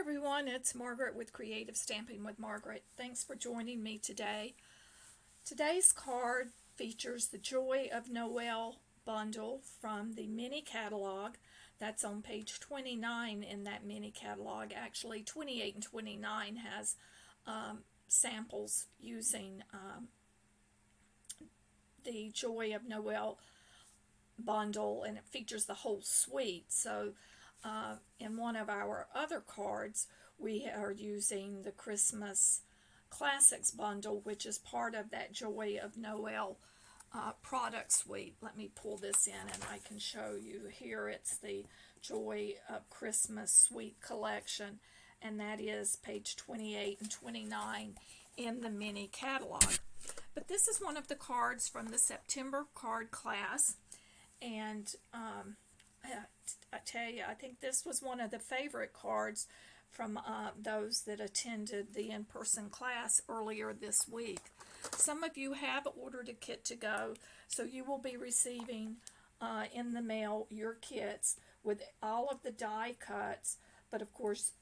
everyone, it's Margaret with Creative Stamping with Margaret. Thanks for joining me today. Today's card features the Joy of Noel Bundle from the mini catalog. That's on page 29 in that mini catalog. Actually, 28 and 29 has samples using the Joy of Noel Bundle, and it features the whole suite. So in one of our other cards, we are using the Christmas Classics bundle, which is part of that Joy of Noel product suite. Let me pull this in and I can show you. Here it's the Joy of Christmas Suite collection, and that is page 28 and 29 in the mini catalog. But this is one of the cards from the September card class, and I tell you, I think this was one of the favorite cards from those that attended the in-person class earlier this week. Some of you have ordered a kit to go, so you will be receiving in the mail your kits with all of the die cuts, but of course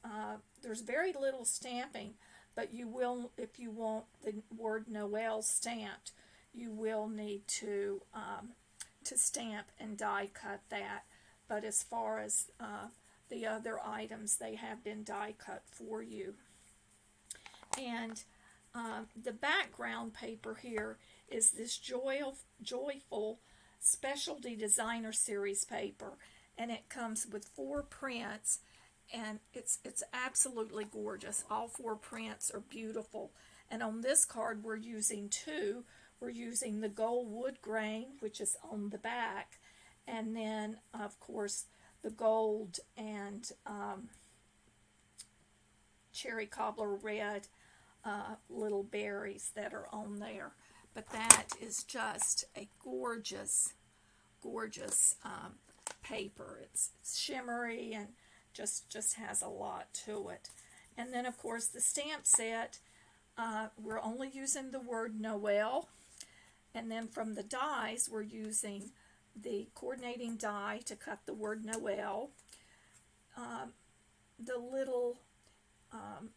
there's very little stamping, but you will, if you want the word Noel stamped, you will need to stamp and die cut that. But as far as the other items, they have been die cut for you. And the background paper here is this joyful specialty designer series paper, and it comes with 4 prints, and it's absolutely gorgeous. All 4 prints are beautiful. And on this card we're using 2. We're using the gold wood grain, which is on the back, and then of course the gold and cherry cobbler red little berries that are on there. But that is just a gorgeous paper. It's shimmery and just has a lot to it. And then of course the stamp set, we're only using the word Noel, and then from the dies we're using the coordinating die to cut the word Noel. The little, I'm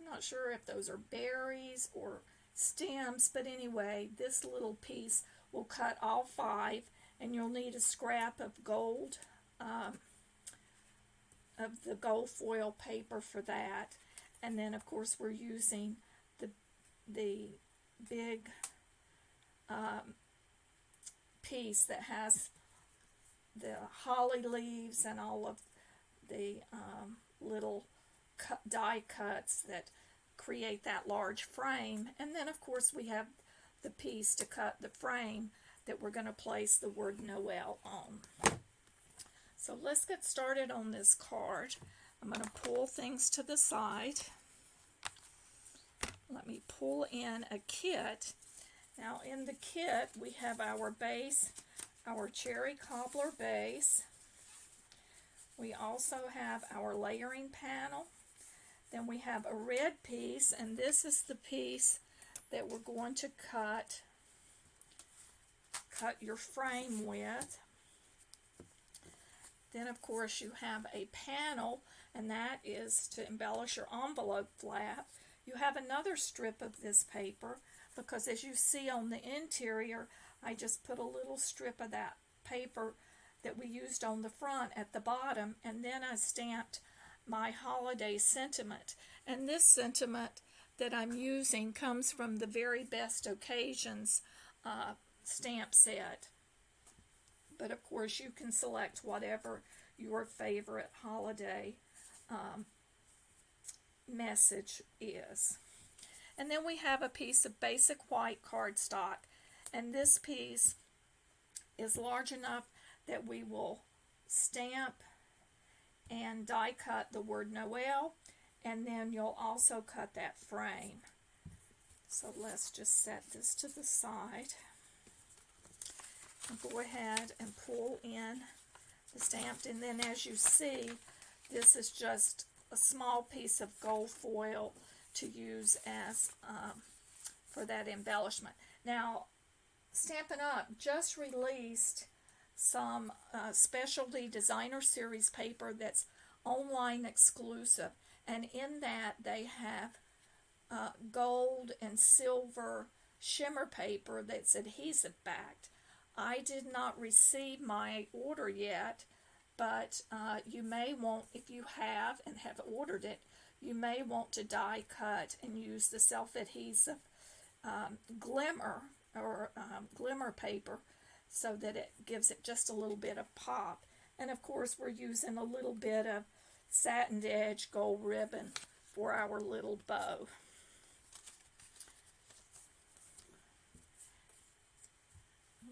not sure if those are berries or stems, but anyway, this little piece will cut all 5, and you'll need a scrap of gold, of the gold foil paper for that. And then of course we're using the big piece that has the holly leaves and all of the little die cuts that create that large frame. And then of course we have the piece to cut the frame that we're going to place the word Noel on. So let's get started on this card. I'm going to pull things to the side. Let me pull in a kit. Now in the kit we have our base, our cherry cobbler base. We also have our layering panel. Then we have a red piece, and this is the piece that we're going to cut your frame with. Then of course you have a panel, and that is to embellish your envelope flap. You have another strip of this paper, because as you see on the interior, I just put a little strip of that paper that we used on the front at the bottom, and then I stamped my holiday sentiment. And this sentiment that I'm using comes from the Very Best Occasions stamp set. But of course you can select whatever your favorite holiday message is. And then we have a piece of basic white cardstock, and this piece is large enough that we will stamp and die cut the word Noel, and then you'll also cut that frame. So let's just set this to the side and go ahead and pull in the stamped. And then as you see, this is just a small piece of gold foil to use as for that embellishment. Now Stampin' Up just released some specialty designer series paper that's online exclusive, and in that they have gold and silver shimmer paper that's adhesive backed. I did not receive my order yet, but you may want, if you have and have ordered it, you may want to die cut and use the self-adhesive glimmer or glimmer paper so that it gives it just a little bit of pop. And of course we're using a little bit of satin edge gold ribbon for our little bow.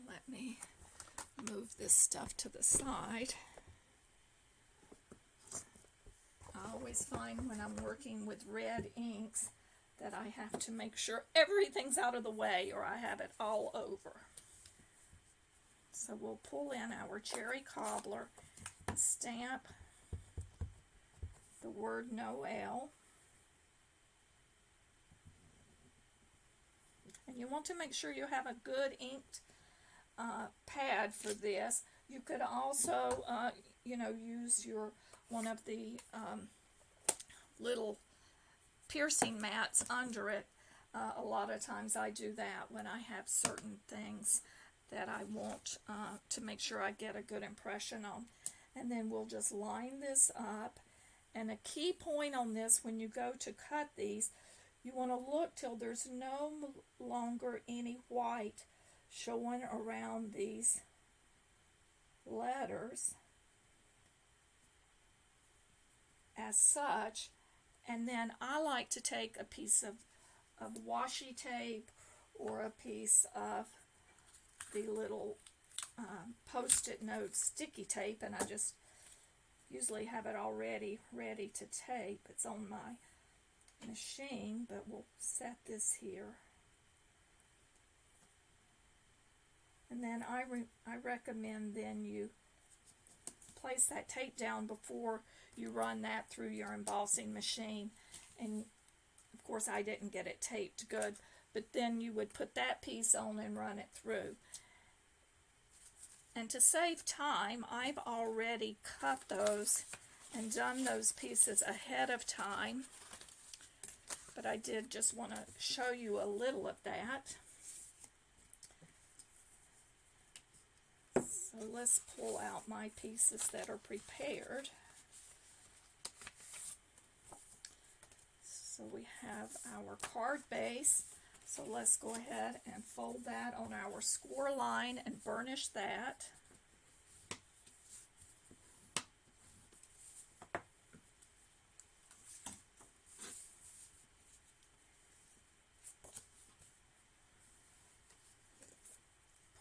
Let me move this stuff to the side. I always find when I'm working with red inks that I have to make sure everything's out of the way or I have it all over. So we'll pull in our cherry cobbler and stamp the word Noel. And you want to make sure you have a good inked pad for this. You could also, use one of the little piercing mats under it. A lot of times I do that when I have certain things that I want to make sure I get a good impression on. And then we'll just line this up. And a key point on this, when you go to cut these, you want to look till there's no longer any white showing around these letters as such. And then I like to take a piece of washi tape or a piece of the little post-it note sticky tape, and I just usually have it already ready to tape. It's on my machine, but we'll set this here. And then I recommend then you place that tape down before you run that through your embossing machine. And of course I didn't get it taped good, but then you would put that piece on and run it through. And to save time, I've already cut those and done those pieces ahead of time, but I did just want to show you a little of that. So let's pull out my pieces that are prepared. So we have our card base. So let's go ahead and fold that on our score line and burnish that.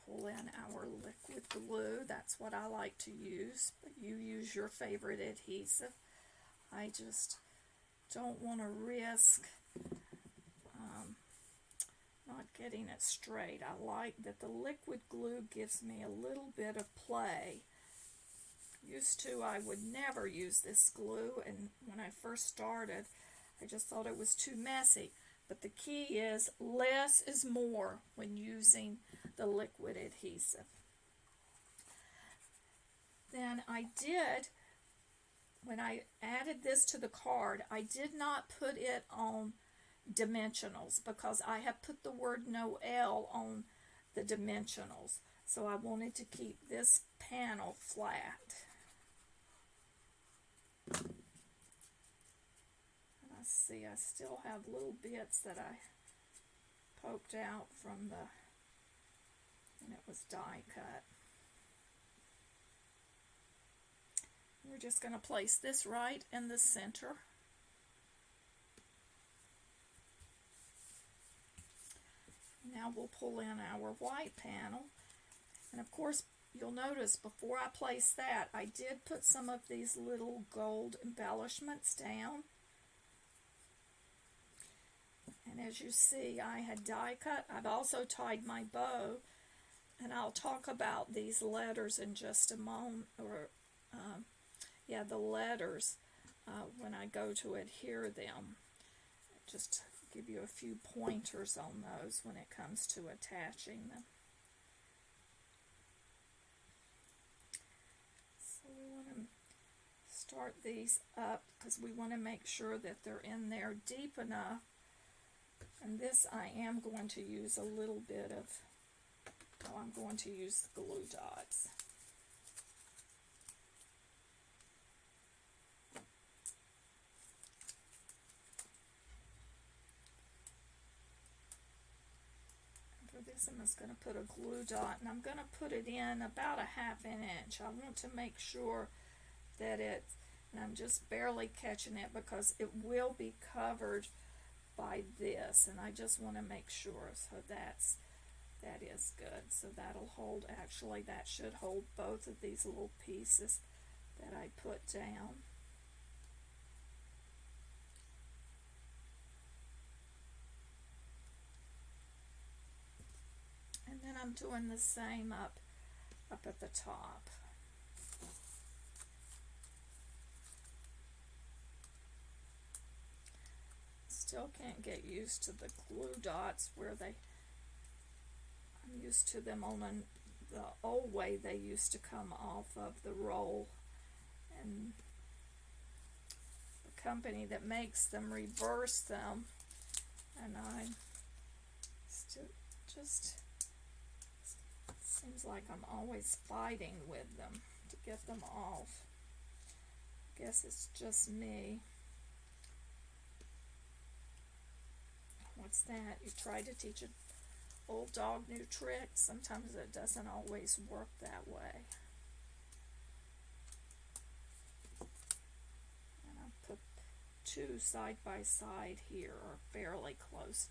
Pull in our liquid glue. That's what I like to use, but you use your favorite adhesive. I just don't want to risk not getting it straight. I like that the liquid glue gives me a little bit of play. Used to, I would never use this glue, and when I first started, I just thought it was too messy. But the key is less is more when using the liquid adhesive. Then I did, when I added this to the card, I did not put it on dimensionals because I have put the word Noel on the dimensionals. So I wanted to keep this panel flat. And I see I still have little bits that I poked out from when it was die cut. We're just going to place this right in the center. Now we'll pull in our white panel, and of course you'll notice before I place that I did put some of these little gold embellishments down, and as you see I had die cut. I've also tied my bow, and I'll talk about these letters in just a moment, or the letters when I go to adhere them. Just give you a few pointers on those when it comes to attaching them. So we want to start these up because we want to make sure that they're in there deep enough. And this I am going to use a little bit of, I'm going to use glue dots. For this I'm just going to put a glue dot, and I'm going to put it in about a 1/2 inch. I want to make sure that and I'm just barely catching it because it will be covered by this, and I just want to make sure. So that is good. So that'll hold, actually that should hold both of these little pieces that I put down. And then I'm doing the same up at the top. Still can't get used to the glue dots where I'm used to them on the old way they used to come off of the roll, and the company that makes them reverse them, and I still just seems like I'm always fighting with them to get them off. Guess it's just me. What's that? You try to teach an old dog new tricks. Sometimes it doesn't always work that way. And I put two side by side here, or fairly close,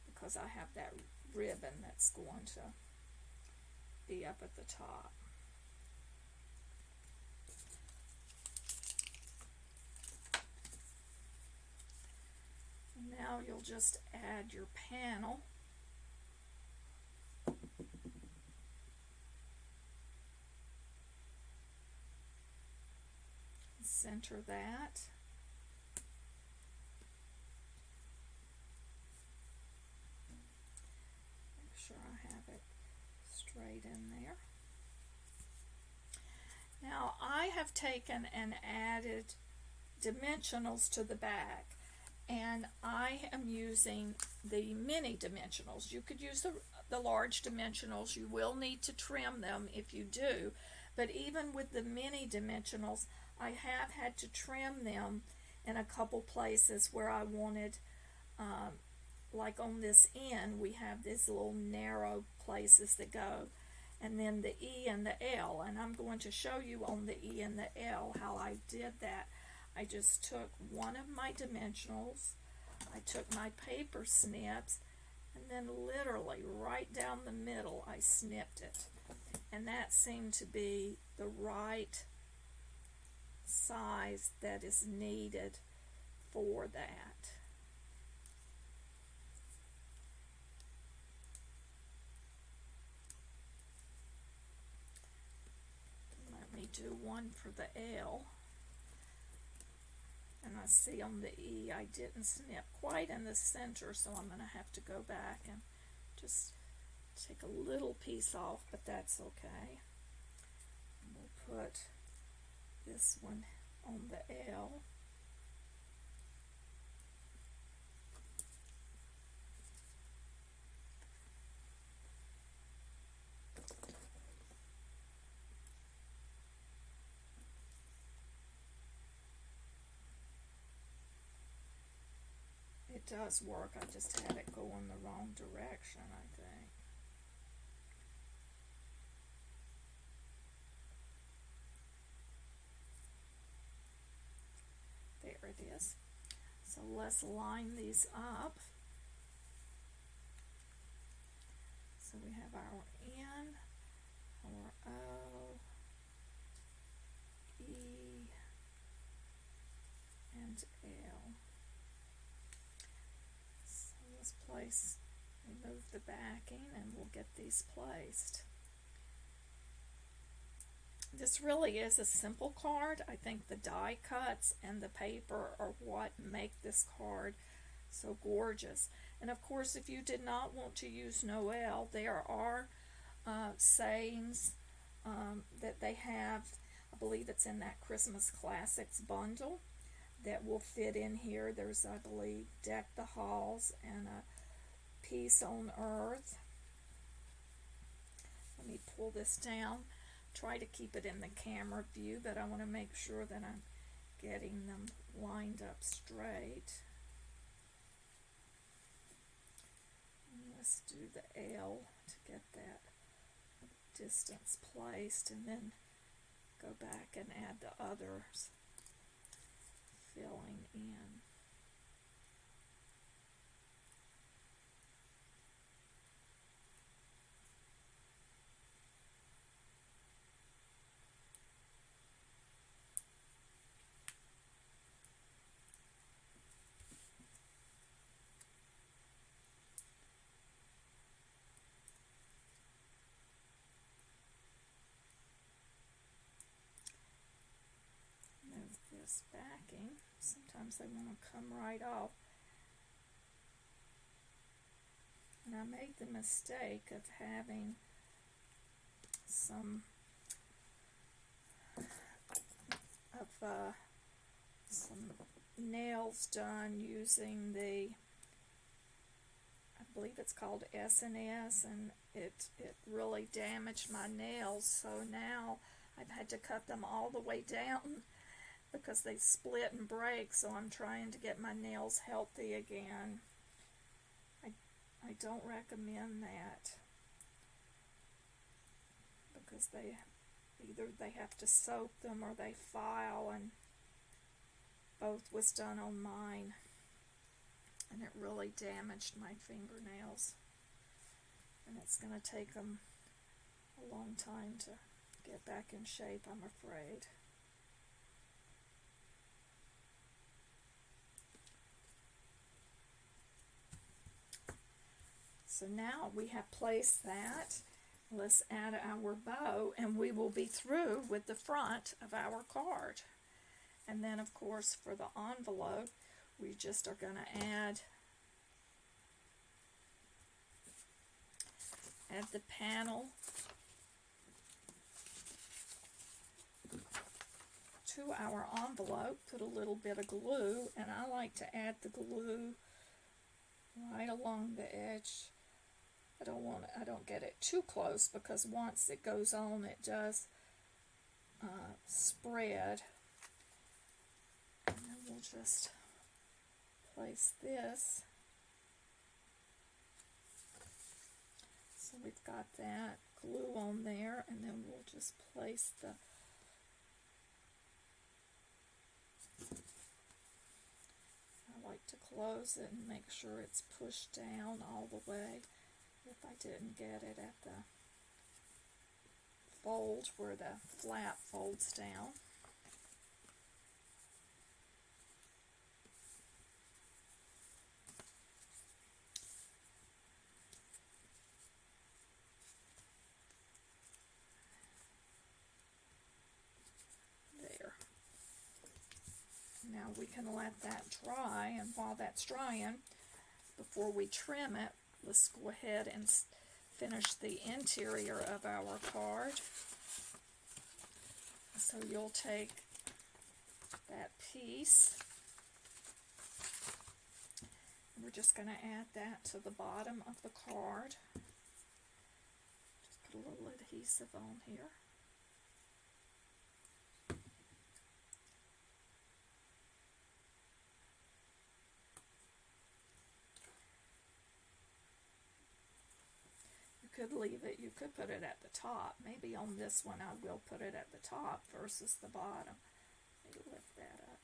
because I have that ribbon that's going to be up at the top. Now you'll just add your panel. Center that. Make sure I have it straight in there. Now I have taken and added dimensionals to the back, and I am using the mini dimensionals. You could use the large dimensionals. You will need to trim them if you do, but even with the mini dimensionals, I have had to trim them in a couple places where I wanted, like on this end, we have these little narrow places that go, and then the E and the L, and I'm going to show you on the E and the L how I did that. I just took one of my dimensionals, I took my paper snips, and then literally right down the middle I snipped it, and that seemed to be the right size that is needed for that. Let me do one for the L. And I see on the E I didn't snip quite in the center, so I'm going to have to go back and just take a little piece off, but that's okay. And we'll put this one on the L. It does work, I just had it go in the wrong direction, I think. There it is. So let's line these up. So we have our N, our O, E, and L. So let's place, remove the backing, and we'll get these placed. This really is a simple card. I think the die cuts and the paper are what make this card so gorgeous. And of course, if you did not want to use Noel, there are sayings that they have. I believe it's in that Christmas Classics bundle that will fit in here. There's, I believe, Deck the Halls and a Peace on Earth. Let me pull this down. Try to keep it in the camera view, but I want to make sure that I'm getting them lined up straight. And let's do the L to get that distance placed, and then go back and add the others, filling in. Move this backing. Sometimes they want to come right off. And I made the mistake of having some nails done using the, I believe it's called S&S, and it really damaged my nails, so now I've had to cut them all the way down because they split and break, so I'm trying to get my nails healthy again. I don't recommend that because either they have to soak them or they file, and both was done on mine, and it really damaged my fingernails, and it's going to take them a long time to get back in shape, I'm afraid. So now we have placed that. Let's add our bow, and we will be through with the front of our card. And then, of course, for the envelope, we just are going to add the panel to our envelope, put a little bit of glue, and I like to add the glue right along the edge. I don't get it too close because once it goes on, it does spread. And then we'll just place this. So we've got that glue on there, and then we'll just place the I like to close it and make sure it's pushed down all the way if I didn't get it at the fold where the flap folds down. There. Now we can let that dry, and while that's drying, before we trim it, let's go ahead and finish the interior of our card. So you'll take that piece, and we're just going to add that to the bottom of the card. Just put a little adhesive on here. Could leave it, you could put it at the top. Maybe on this one I will put it at the top versus the bottom. Maybe lift that up.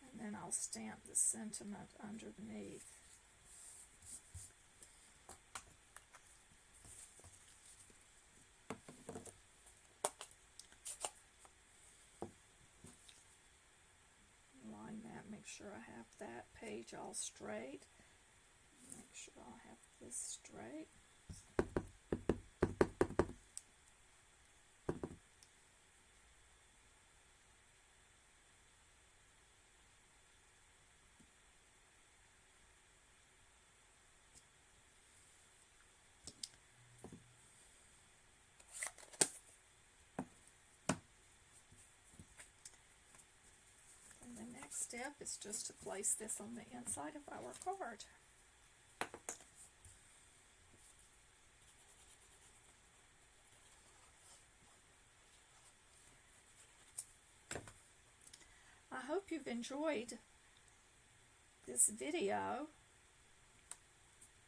And then I'll stamp the sentiment underneath. Line that, make sure I have that page all straight. Make sure I'll have this straight. next step is just to place this on the inside of our card. I hope you've enjoyed this video,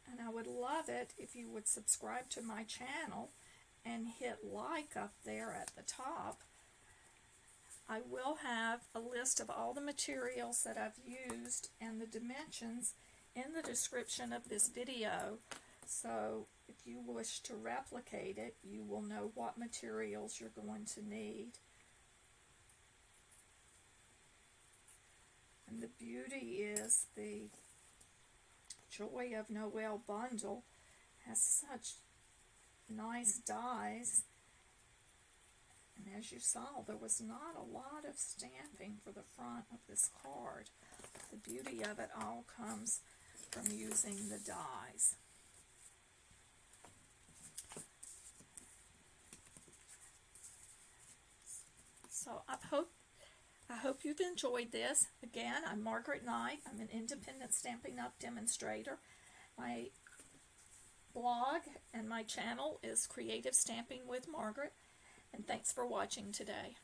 and I would love it if you would subscribe to my channel and hit like up there at the top. I will have a list of all the materials that I've used and the dimensions in the description of this video, so if you wish to replicate it, you will know what materials you're going to need. And the beauty is the Joy of Noel Bundle has such nice dies, and as you saw, there was not a lot of stamping for the front of this card. The beauty of it all comes from using the dies. So I hope you've enjoyed this. Again, I'm Margaret Knight. I'm an independent Stampin' Up! Demonstrator. My blog and my channel is Creative Stamping with Margaret, and thanks for watching today.